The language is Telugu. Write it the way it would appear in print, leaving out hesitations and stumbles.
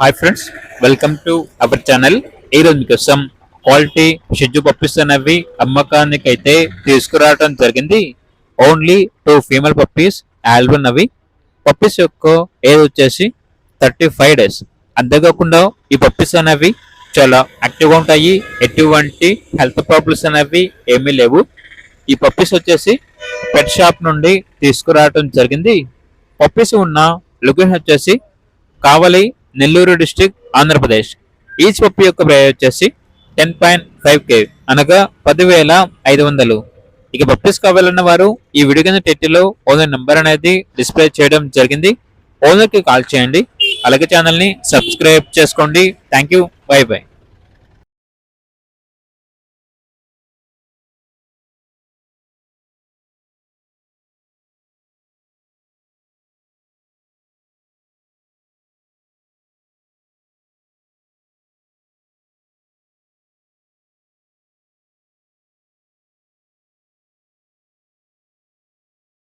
Hi friends, welcome to our channel. ఈరోజు మీకోసం క్వాలిటీ షెడ్యూ పప్పీస్ అనేవి అమ్మకానికి అయితే తీసుకురావడం జరిగింది. ఓన్లీ 2 ఫీమేల్ పప్పీస్ ఆల్బన్ అవి. పప్పీస్ యొక్క ఏజ్ వచ్చేసి 35 డేస్. అంతేకాకుండా ఈ పప్పీస్ అనేవి చాలా యాక్టివ్గా ఉంటాయి. ఎటువంటి హెల్త్ ప్రాబ్లమ్స్ అనేవి ఏమీ లేవు. ఈ పప్పీస్ వచ్చేసి పెట్ షాప్ నుండి తీసుకురావడం జరిగింది. పప్పీస్ ఉన్న లొకేషన్ వచ్చేసి కావలి, నెల్లూరు డిస్టిక్, ఆంధ్రప్రదేశ్. ఈచ్ పప్పి యొక్క ప్రైస్ వచ్చేసి 10.5K అనగా 10,500. ఇక పప్పీస్ కావాలన్న వారు ఈ వీడియో కింద టైటిల్లో ఓనర్ నెంబర్ అనేది డిస్ప్లే చేయడం జరిగింది. ఓనర్కి కాల్ చేయండి. అలాగే ఛానల్ని సబ్స్క్రైబ్ చేసుకోండి. Thank you. By by.